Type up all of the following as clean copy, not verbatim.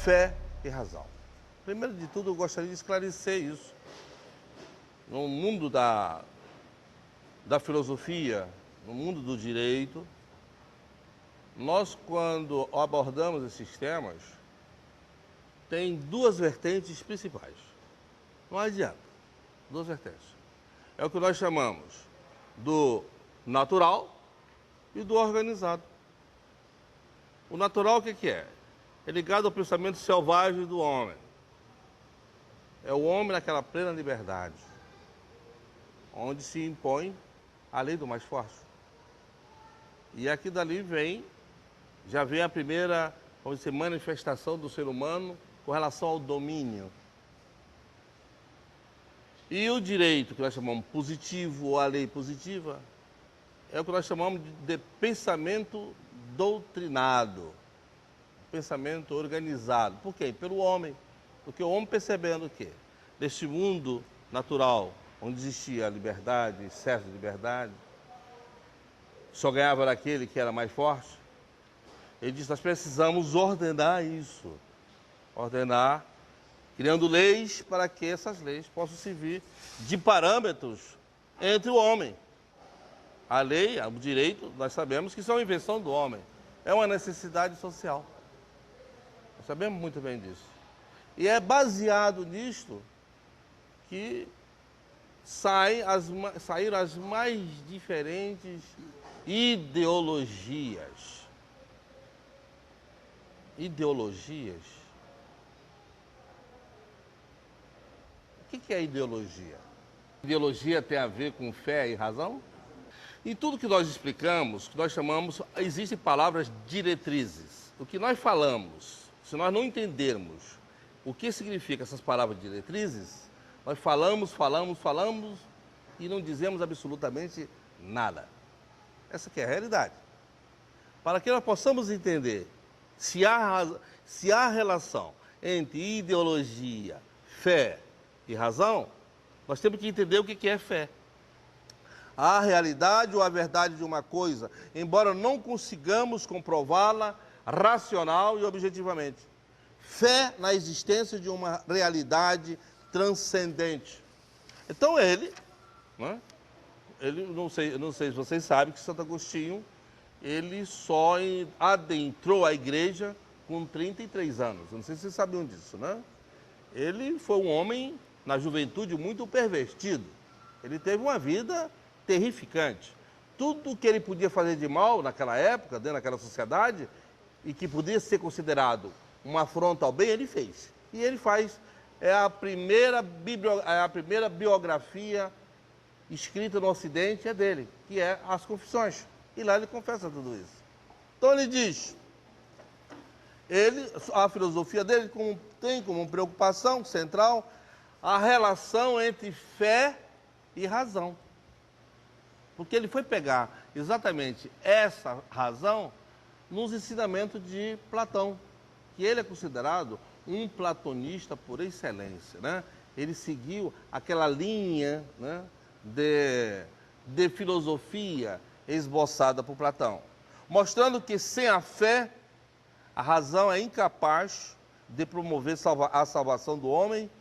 fé e razão. Primeiro de tudo, eu gostaria de esclarecer isso. No mundo da filosofia, no mundo do direito, nós, quando abordamos esses temas, tem duas vertentes principais. Não adianta. Duas vertentes. É o que nós chamamos do natural e do organizado. O natural, o que é? É ligado ao pensamento selvagem do homem. É o homem naquela plena liberdade, onde se impõe a lei do mais forte. E aqui dali já vem a primeira, vamos dizer, manifestação do ser humano com relação ao domínio. E o direito, que nós chamamos positivo, ou a lei positiva, é o que nós chamamos de pensamento doutrinado, pensamento organizado. Por quê? Pelo homem. Porque o homem percebendo o quê? Neste mundo natural, onde existia a liberdade, excesso de liberdade, só ganhava daquele que era mais forte, ele disse, nós precisamos ordenar isso. Ordenar, criando leis para que essas leis possam servir de parâmetros entre o homem. A lei, o direito, nós sabemos que isso é uma invenção do homem. É uma necessidade social. Nós sabemos muito bem disso. E é baseado nisto que saíram as mais diferentes ideologias. Ideologias? O que é ideologia? Ideologia tem a ver com fé e razão? Em tudo que nós explicamos, que nós chamamos, existem palavras diretrizes. O que nós falamos, se nós não entendermos o que significa essas palavras diretrizes, nós falamos e não dizemos absolutamente nada. Essa que é a realidade. Para que nós possamos entender se há relação entre ideologia, fé e razão, nós temos que entender o que é fé. A realidade ou a verdade de uma coisa, embora não consigamos comprová-la racional e objetivamente. Fé na existência de uma realidade transcendente. Então não sei se vocês sabem que Santo Agostinho, ele só adentrou a igreja com 33 anos. Eu não sei se vocês sabiam disso, né? Ele foi um homem, na juventude, muito pervertido. Ele teve uma vida terrificante. Tudo que ele podia fazer de mal naquela época, dentro daquela sociedade, e que podia ser considerado uma afronta ao bem, ele fez. E ele faz, é a primeira biografia escrita no Ocidente, é dele, que é As Confissões. E lá ele confessa tudo isso. Então ele diz, a filosofia dele tem como preocupação central a relação entre fé e razão. Porque ele foi pegar exatamente essa razão nos ensinamentos de Platão, que ele é considerado um platonista por excelência, né? Ele seguiu aquela linha, né, de filosofia esboçada por Platão, mostrando que sem a fé, a razão é incapaz de promover a salvação do homem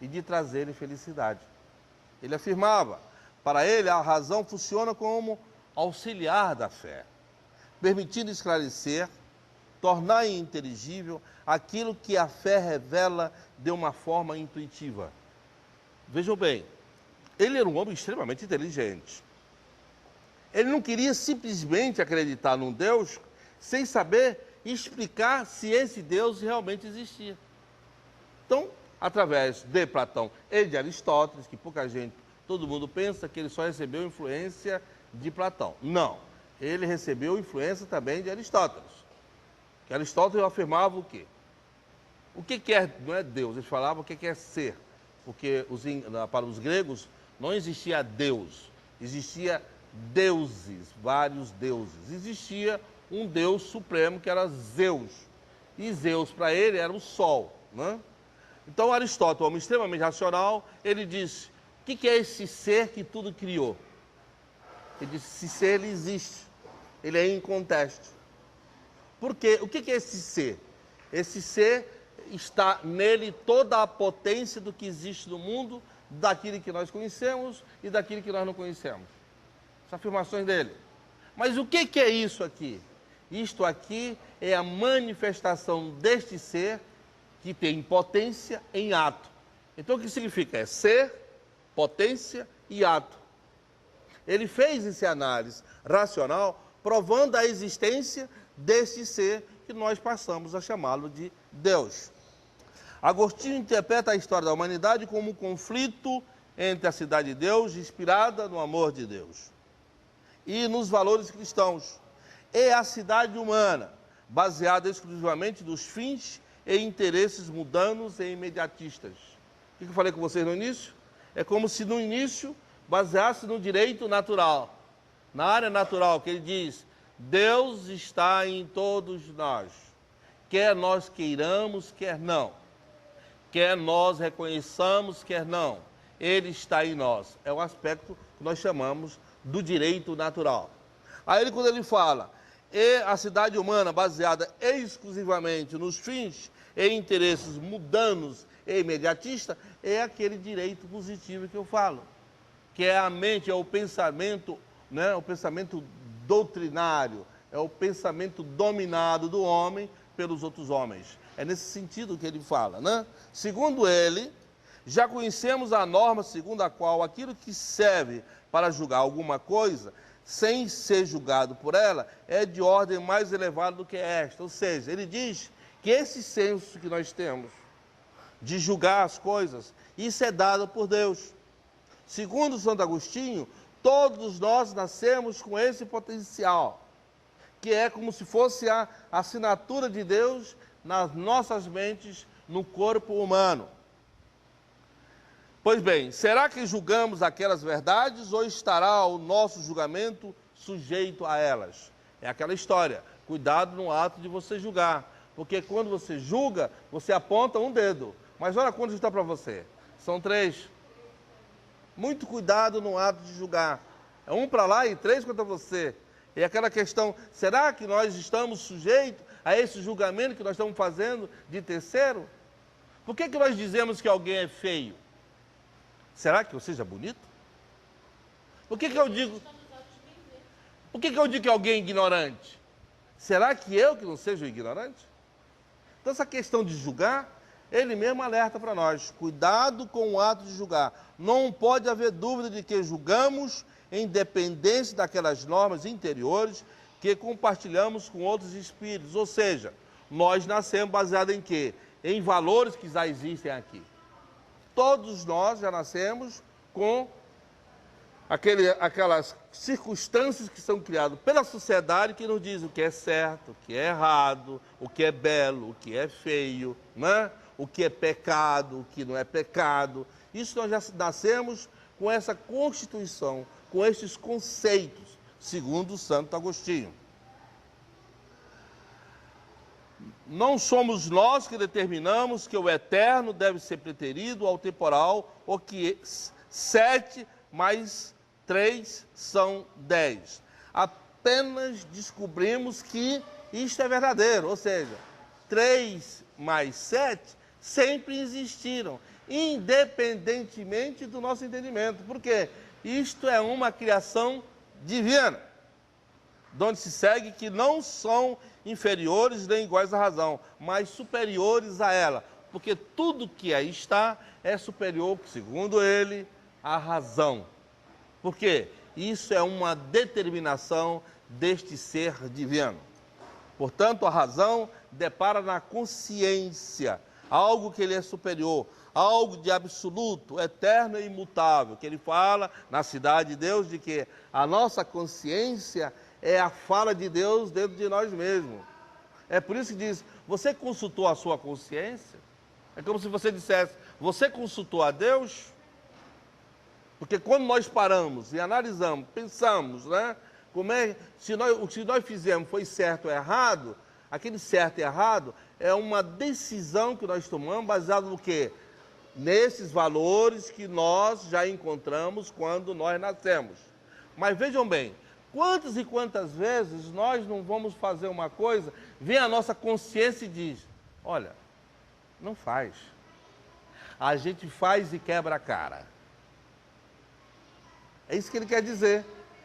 e de trazer-lhe felicidade. Ele afirmava, para ele a razão funciona como auxiliar da fé, permitindo esclarecer, tornar inteligível aquilo que a fé revela de uma forma intuitiva. Vejam bem, ele era um homem extremamente inteligente. Ele não queria simplesmente acreditar num Deus sem saber explicar se esse Deus realmente existia. Então, através de Platão e de Aristóteles, que todo mundo pensa que ele só recebeu influência de Platão. Não, ele recebeu influência também de Aristóteles. Que Aristóteles afirmava o quê? O que é, não é Deus, eles falavam o que é ser. Porque para os gregos não existia Deus, existia deuses, vários deuses. Existia um Deus supremo que era Zeus. E Zeus para ele era o Sol, né? Então Aristóteles, um homem extremamente racional, ele disse, o que é esse ser que tudo criou? Ele disse, esse ser ele existe, ele é inconteste. Por quê? O que é esse ser? Esse ser está nele toda a potência do que existe no mundo, daquilo que nós conhecemos e daquilo que nós não conhecemos. As afirmações dele. Mas o que é isso aqui? Isto aqui é a manifestação deste ser que tem potência em ato. Então o que significa? É ser, potência e ato. Ele fez essa análise racional, provando a existência deste ser que nós passamos a chamá-lo de Deus. Agostinho interpreta a história da humanidade como um conflito entre a cidade de Deus, inspirada no amor de Deus, e nos valores cristãos, e a cidade humana, baseada exclusivamente nos fins e interesses mundanos e imediatistas. O que eu falei com vocês no início? É como se no início baseasse no direito natural, na área natural, que ele diz: Deus está em todos nós, quer nós queiramos, quer não, quer nós reconheçamos, quer não, Ele está em nós. É um aspecto que nós chamamos do direito natural. Aí quando ele fala, e a cidade humana baseada exclusivamente nos fins e interesses mundanos e imediatistas, é aquele direito positivo que eu falo, que é a mente, é o pensamento, né, o pensamento doutrinário, é o pensamento dominado do homem pelos outros homens. É nesse sentido que ele fala, né? Segundo ele, já conhecemos a norma segundo a qual aquilo que serve para julgar alguma coisa, sem ser julgado por ela, é de ordem mais elevada do que esta. Ou seja, ele diz que esse senso que nós temos de julgar as coisas, isso é dado por Deus. Segundo Santo Agostinho, todos nós nascemos com esse potencial, que é como se fosse a assinatura de Deus nas nossas mentes, no corpo humano. Pois bem, será que julgamos aquelas verdades ou estará o nosso julgamento sujeito a elas? É aquela história, cuidado no ato de você julgar, porque quando você julga, você aponta um dedo, mas olha quantos está para você, são 3. Muito cuidado no ato de julgar, é 1 para lá e 3 contra você. E aquela questão, será que nós estamos sujeitos a esse julgamento que nós estamos fazendo de terceiro? Por que nós dizemos que alguém é feio? Será que eu seja bonito? Por que eu digo que alguém é ignorante? Será que eu que não seja ignorante? Então essa questão de julgar, ele mesmo alerta para nós, cuidado com o ato de julgar. Não pode haver dúvida de que julgamos em dependência daquelas normas interiores que compartilhamos com outros espíritos. Ou seja, nós nascemos baseados em quê? Em valores que já existem aqui. Todos nós já nascemos com aquelas circunstâncias que são criadas pela sociedade que nos diz o que é certo, o que é errado, o que é belo, o que é feio, né? O que é pecado, o que não é pecado. Isso nós já nascemos com essa constituição, com esses conceitos, segundo Santo Agostinho. Não somos nós que determinamos que o eterno deve ser preterido ao temporal, ou que 7 mais 3 são 10. Apenas descobrimos que isto é verdadeiro, ou seja, 3 mais 7 sempre existiram, independentemente do nosso entendimento. Por quê? Isto é uma criação divina, de onde se segue que não são inferiores nem iguais à razão, mas superiores a ela, porque tudo que aí está é superior, segundo ele, à razão. Por quê? Isso é uma determinação deste ser divino. Portanto, a razão depara na consciência, algo que ele é superior, algo de absoluto, eterno e imutável, que ele fala na cidade de Deus, de que a nossa consciência é a fala de Deus dentro de nós mesmos. É por isso que diz, você consultou a sua consciência? É como se você dissesse, você consultou a Deus? Porque quando nós paramos e analisamos, pensamos, né? O que nós fizemos foi certo ou errado, aquele certo e errado é uma decisão que nós tomamos baseado no quê? Nesses valores que nós já encontramos quando nós nascemos. Mas vejam bem, quantas e quantas vezes nós não vamos fazer uma coisa, vem a nossa consciência e diz, olha, Não faz. A gente faz e quebra a cara. É isso que ele quer dizer.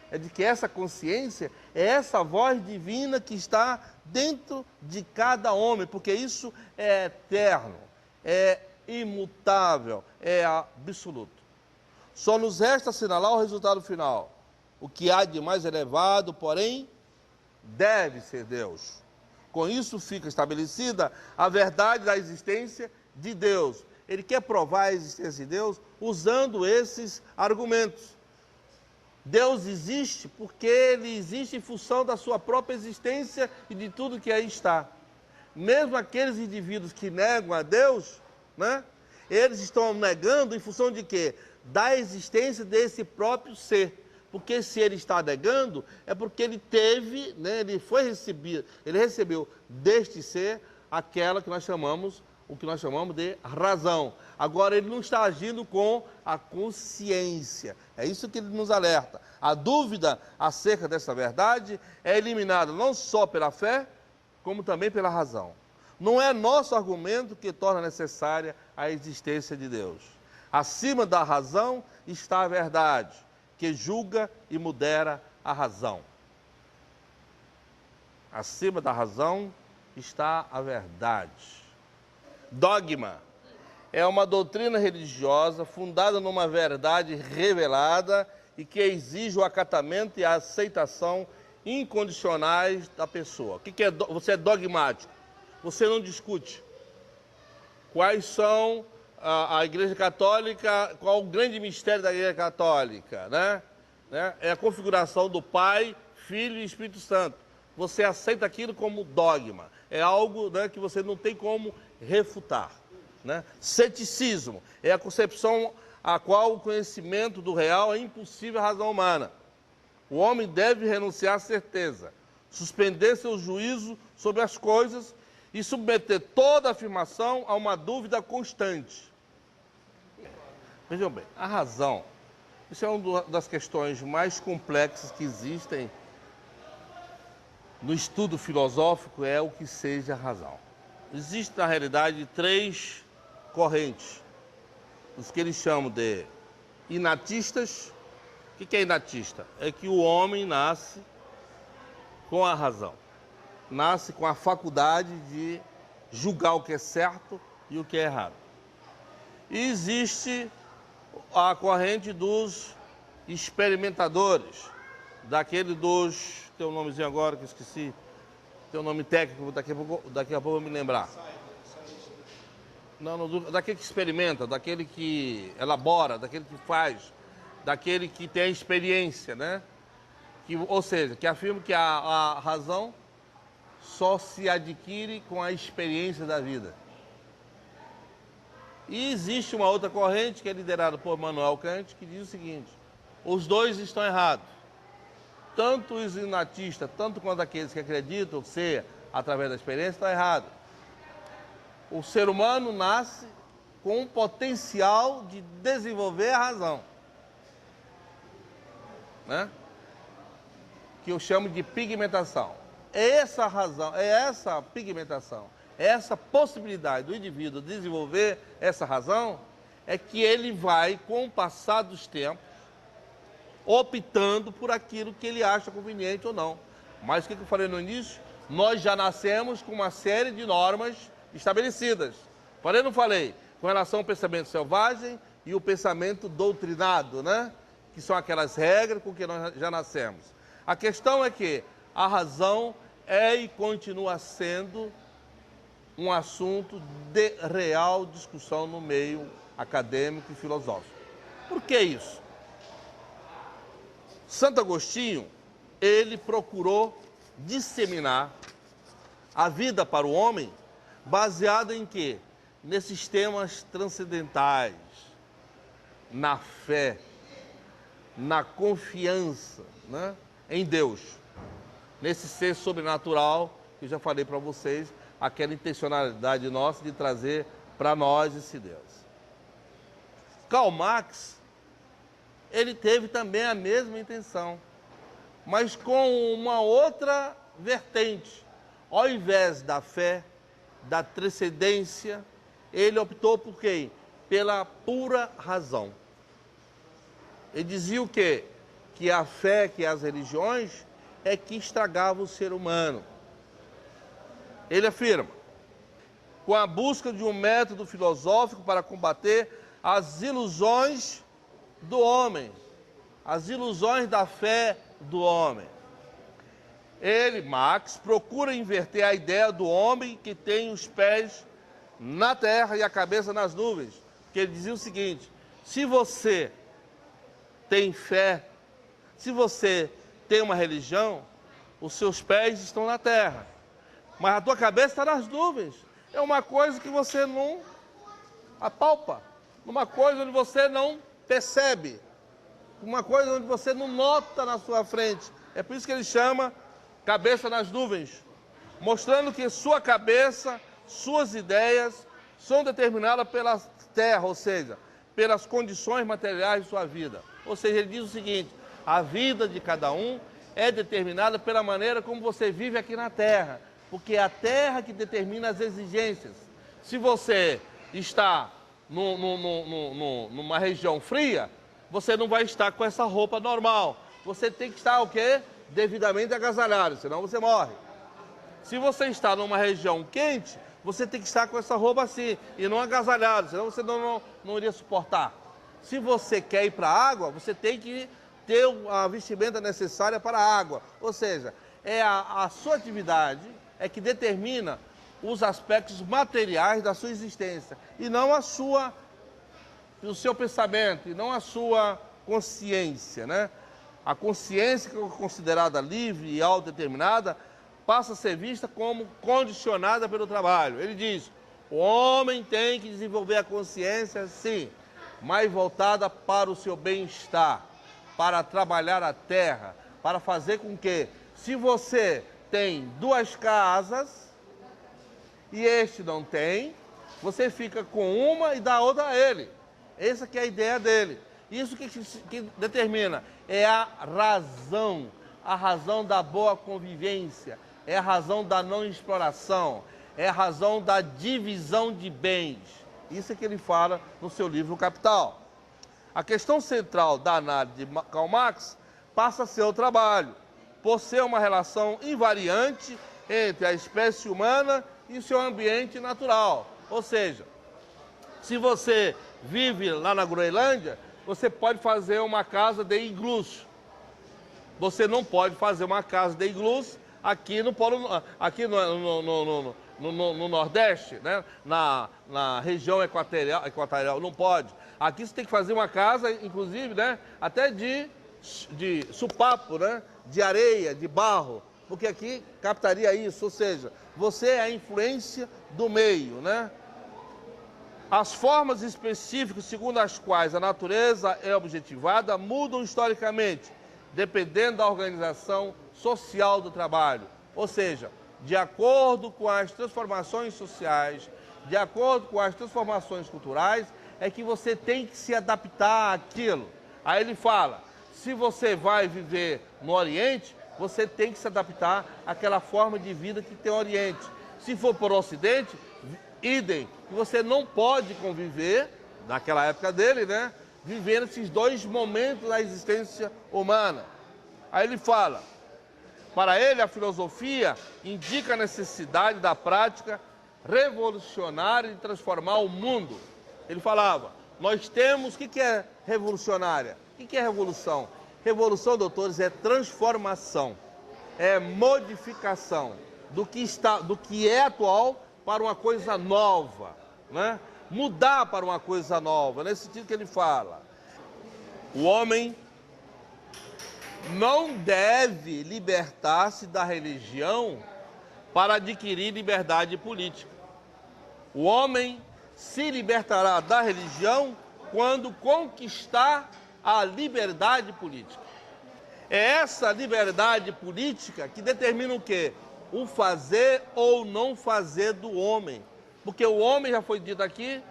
É de que essa consciência é essa voz divina que está dentro de cada homem, porque isso é eterno, é imutável, é absoluto. Só nos resta assinalar o resultado final. O que há de mais elevado, porém, deve ser Deus. Com isso fica estabelecida a verdade da existência de Deus. Ele quer provar a existência de Deus usando esses argumentos. Deus existe porque ele existe em função da sua própria existência e de tudo que aí está. Mesmo aqueles indivíduos que negam a Deus, né, eles estão negando em função de quê? Da existência desse próprio ser. Porque se ele está negando, é porque ele teve, né, ele recebeu deste ser aquela que nós chamamos, o que nós chamamos de razão. Agora ele não está agindo com a consciência. É isso que ele nos alerta. A dúvida acerca dessa verdade é eliminada não só pela fé, como também pela razão. Não é nosso argumento que torna necessária a existência de Deus. Acima da razão está a verdade, que julga e modera a razão. Acima da razão está a verdade. Dogma é uma doutrina religiosa fundada numa verdade revelada e que exige o acatamento e a aceitação incondicionais da pessoa. O que é? Você é dogmático. Você não discute. Quais são a Igreja Católica, qual o grande mistério da Igreja Católica, né? É a configuração do Pai, Filho e Espírito Santo. Você aceita aquilo como dogma. É algo, né, que você não tem como refutar. Né? Ceticismo é a concepção a qual o conhecimento do real é impossível à razão humana. O homem deve renunciar à certeza, suspender seu juízo sobre as coisas e submeter toda afirmação a uma dúvida constante. Vejam bem, a razão, isso é uma das questões mais complexas que existem no estudo filosófico, é o que seja a razão. Existem, na realidade, três correntes, os que eles chamam de inatistas. O que é inatista? É que o homem nasce com a razão, nasce com a faculdade de julgar o que é certo e o que é errado. E existe a corrente dos experimentadores, daquele dos... Tem um nomezinho agora que eu esqueci, tem um nome técnico, daqui a pouco eu vou me lembrar. Não, daquele que experimenta, daquele que elabora, daquele que faz, daquele que tem a experiência, né? Ou seja, que afirma que a razão só se adquire com a experiência da vida. E existe uma outra corrente que é liderada por Immanuel Kant, que diz o seguinte: os dois estão errados. Tanto os inatistas, tanto quanto aqueles que acreditam ser através da experiência, estão errados. O ser humano nasce com um potencial de desenvolver a razão, né? Que eu chamo de pigmentação. É essa razão, é essa pigmentação, é essa possibilidade do indivíduo desenvolver essa razão, é que ele vai, com o passar dos tempos, optando por aquilo que ele acha conveniente ou não. Mas o que eu falei no início? Nós já nascemos com uma série de normas estabelecidas. Falei ou não falei? Com relação ao pensamento selvagem e o pensamento doutrinado, né? Que são aquelas regras com que nós já nascemos. A questão é que a razão é e continua sendo um assunto de real discussão no meio acadêmico e filosófico. Por que isso? Santo Agostinho, ele procurou disseminar a vida para o homem baseada em quê? Nesses temas transcendentais, na fé, na confiança, né, em Deus, nesse ser sobrenatural que eu já falei para vocês, aquela intencionalidade nossa de trazer para nós esse Deus. Karl Marx, ele teve também a mesma intenção, mas com uma outra vertente. Ao invés da fé, da transcendência, ele optou por quê? Pela pura razão. Ele dizia o quê? Que a fé, que as religiões, é que estragava o ser humano. Ele afirma, com a busca de um método filosófico para combater as ilusões do homem, as ilusões da fé do homem. Ele, Marx, procura inverter a ideia do homem que tem os pés na terra e a cabeça nas nuvens. Porque ele dizia o seguinte, se você tem fé, se você tem uma religião, os seus pés estão na terra, mas a tua cabeça está nas nuvens. É uma coisa que você não apalpa, uma coisa onde você não percebe, uma coisa onde você não nota na sua frente. É por isso que ele chama cabeça nas nuvens, mostrando que sua cabeça, suas ideias são determinadas pela terra, ou seja, pelas condições materiais de sua vida. Ou seja, ele diz o seguinte, a vida de cada um é determinada pela maneira como você vive aqui na terra, porque é a terra que determina as exigências. Se você está numa região fria, você não vai estar com essa roupa normal. Você tem que estar o quê? Devidamente agasalhado, senão você morre. Se você está numa região quente, você tem que estar com essa roupa assim, e não agasalhado, senão você não iria suportar. Se você quer ir para a água, você tem que ter a vestimenta necessária para a água. Ou seja, é a sua atividade é que determina os aspectos materiais da sua existência, e não o seu pensamento, e não a sua consciência, né? A consciência, que é considerada livre e autodeterminada, passa a ser vista como condicionada pelo trabalho. Ele diz, o homem tem que desenvolver a consciência, sim, mas voltada para o seu bem-estar, para trabalhar a terra, para fazer com que, se você tem duas casas e este não tem, você fica com uma e dá outra a ele. Essa que é a ideia dele. Isso que determina é a razão da boa convivência, é a razão da não exploração, é a razão da divisão de bens. Isso é que ele fala no seu livro O Capital. A questão central da análise de Karl Marx passa a ser o trabalho, por ser uma relação invariante entre a espécie humana e o seu ambiente natural. Ou seja, se você vive lá na Groenlândia, você pode fazer uma casa de iglus. Você não pode fazer uma casa de iglus aqui no Nordeste, né? na região equatorial, não pode. Aqui você tem que fazer uma casa, inclusive, né? Até de supapo, né? De areia, de barro, porque aqui captaria isso, ou seja, você é a influência do meio, né? As formas específicas segundo as quais a natureza é objetivada mudam historicamente, dependendo da organização social do trabalho. Ou seja, de acordo com as transformações sociais, de acordo com as transformações culturais, é que você tem que se adaptar àquilo. Aí ele fala, se você vai viver no Oriente, você tem que se adaptar àquela forma de vida que tem o Oriente. Se for por Ocidente, idem, que você não pode conviver, naquela época dele, né? Viver esses dois momentos da existência humana. Aí ele fala, para ele a filosofia indica a necessidade da prática revolucionária de transformar o mundo. Ele falava, nós temos, o que é revolucionária? O que é revolução? Revolução, doutores, é transformação, é modificação do que é atual para uma coisa nova, né? Mudar para uma coisa nova, nesse sentido que ele fala. O homem não deve libertar-se da religião para adquirir liberdade política. O homem se libertará da religião quando conquistar a liberdade política. É essa liberdade política que determina o quê? O fazer ou não fazer do homem. Porque o homem, já foi dito aqui,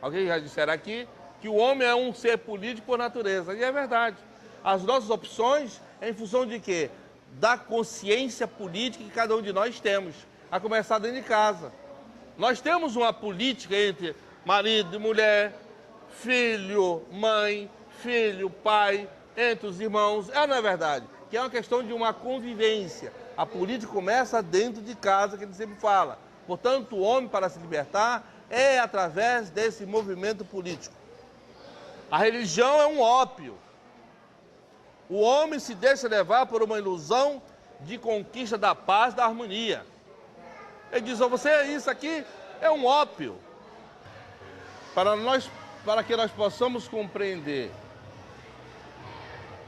alguém já disseram aqui, que o homem é um ser político por natureza. E é verdade. As nossas opções é em função de quê? Da consciência política que cada um de nós temos, a começar dentro de casa. Nós temos uma política entre marido e mulher, filho, mãe, filho, pai, entre os irmãos. Não é verdade? Que é uma questão de uma convivência. A política começa dentro de casa, que ele sempre fala. Portanto, o homem, para se libertar, é através desse movimento político. A religião é um ópio. O homem se deixa levar por uma ilusão de conquista da paz, da harmonia. Ele diz, isso aqui é um ópio. Para que nós possamos compreender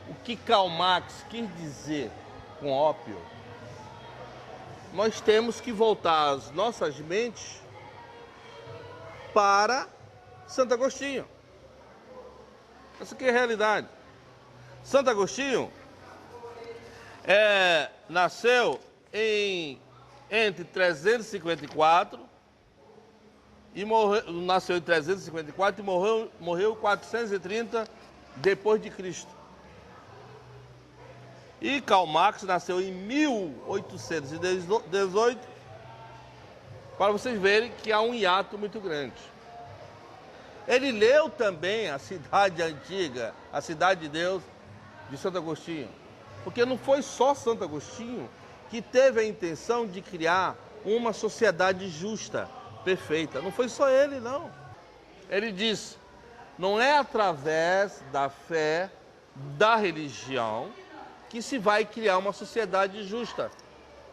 o que Karl Marx quis dizer com ópio, nós temos que voltar as nossas mentes para Santo Agostinho. Essa aqui é a realidade. Santo Agostinho nasceu entre 354 e nasceu em 354 e morreu 430 depois de Cristo. E Karl Marx nasceu em 1818, para vocês verem que há um hiato muito grande. Ele leu também a Cidade Antiga, a Cidade de Deus, de Santo Agostinho, porque não foi só Santo Agostinho que teve a intenção de criar uma sociedade justa, perfeita. Não foi só ele, não. Ele diz, não é através da fé, da religião, que se vai criar uma sociedade justa,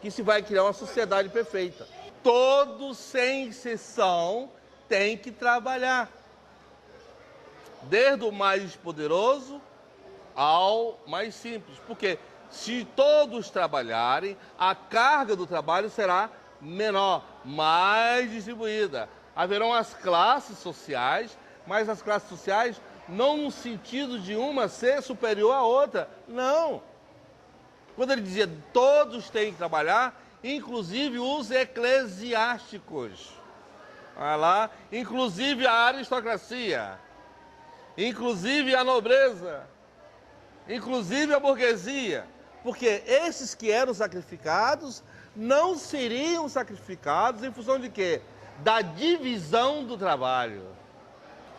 que se vai criar uma sociedade perfeita. Todos, sem exceção, têm que trabalhar. Desde o mais poderoso ao mais simples. Porque se todos trabalharem, a carga do trabalho será menor, mais distribuída. Haverão as classes sociais, mas as classes sociais não no sentido de uma ser superior à outra. Não. Quando ele dizia todos têm que trabalhar, inclusive os eclesiásticos. Olha lá, inclusive a aristocracia, inclusive a nobreza, inclusive a burguesia. Porque esses que eram sacrificados não seriam sacrificados em função de quê? Da divisão do trabalho.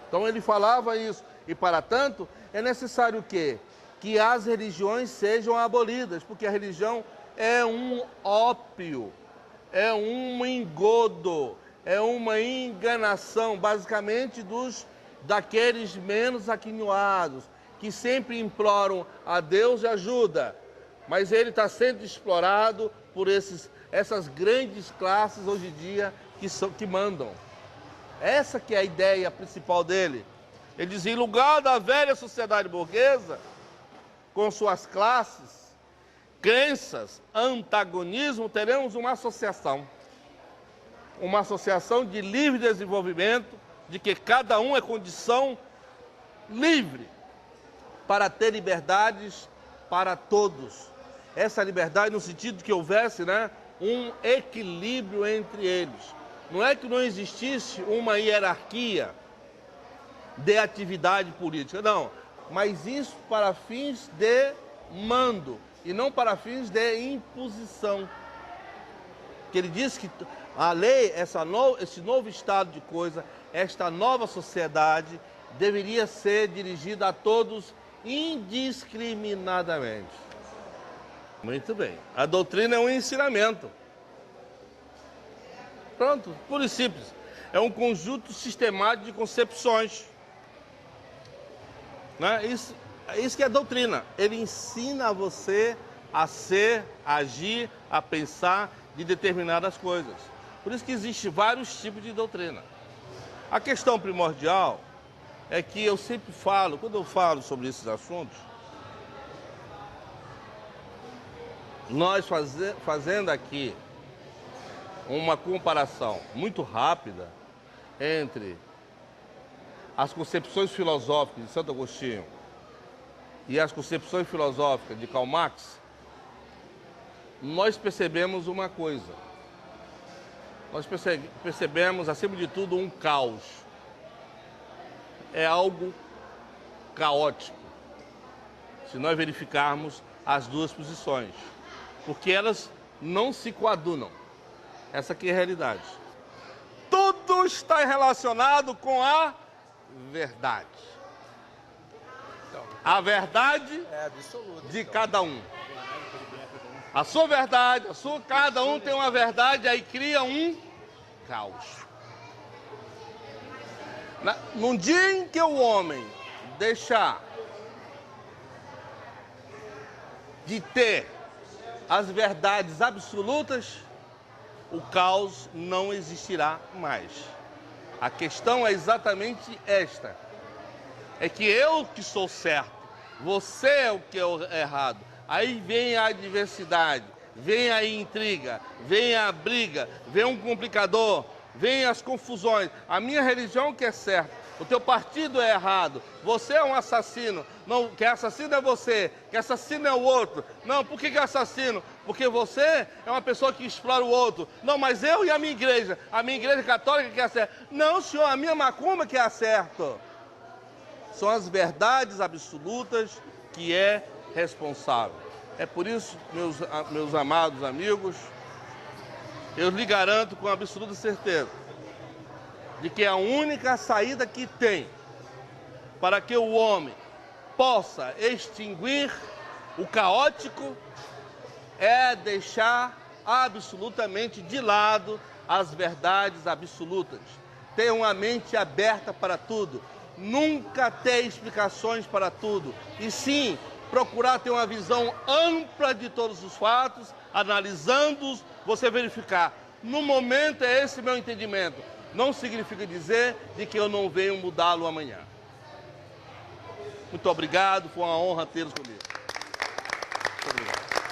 Então ele falava isso. E para tanto, é necessário o quê? Que as religiões sejam abolidas, porque a religião é um ópio, é um engodo, é uma enganação, basicamente daqueles menos aquinhoados, que sempre imploram a Deus de ajuda, mas ele está sendo explorado por essas grandes classes hoje em dia que mandam. Essa que é a ideia principal dele. Ele diz, em lugar da velha sociedade burguesa, com suas classes, crenças, antagonismo, teremos uma associação de livre desenvolvimento, de que cada um é condição livre para ter liberdades para todos. Essa liberdade no sentido de que houvesse, um equilíbrio entre eles. Não é que não existisse uma hierarquia de atividade política, não. Mas isso para fins de mando e não para fins de imposição. Que ele diz que a lei, esse novo estado de coisa, esta nova sociedade, deveria ser dirigida a todos indiscriminadamente. Muito bem. A doutrina é um ensinamento. Pronto, puro e simples. É um conjunto sistemático de concepções. Isso que é a doutrina. Ele ensina a você a ser, a agir, a pensar de determinadas coisas. Por isso que existem vários tipos de doutrina. A questão primordial é que eu sempre falo, quando eu falo sobre esses assuntos, nós fazendo aqui uma comparação muito rápida entre as concepções filosóficas de Santo Agostinho e as concepções filosóficas de Karl Marx, nós percebemos uma coisa. Nós percebemos, acima de tudo, um caos. É algo caótico, se nós verificarmos as duas posições, porque elas não se coadunam. Essa aqui é a realidade. Tudo não está relacionado com a verdade. A verdade É absoluta. de cada um. A sua verdade, cada um tem uma verdade, aí cria um caos. Num dia em que o homem deixar de ter as verdades absolutas, o caos não existirá mais. A questão é exatamente esta. É que eu que sou certo, você é o que é errado. Aí vem a adversidade, vem a intriga, vem a briga, vem um complicador, vem as confusões. A minha religião que é certa, o teu partido é errado, você é um assassino. Não, quem é assassino é você, quem assassino é o outro. Não, por que é assassino? Porque você é uma pessoa que explora o outro. Não, mas eu e a minha igreja católica que é certa. Não, senhor, a minha macumba que é certo. São as verdades absolutas que é responsável. É por isso, meus amados amigos, eu lhe garanto com absoluta certeza de que a única saída que tem para que o homem possa extinguir o caótico é deixar absolutamente de lado as verdades absolutas. Ter uma mente aberta para tudo. Nunca ter explicações para tudo. E sim, procurar ter uma visão ampla de todos os fatos, analisando-os, você verificar. No momento é esse meu entendimento. Não significa dizer de que eu não venho mudá-lo amanhã. Muito obrigado, foi uma honra tê-los comigo. Muito obrigado.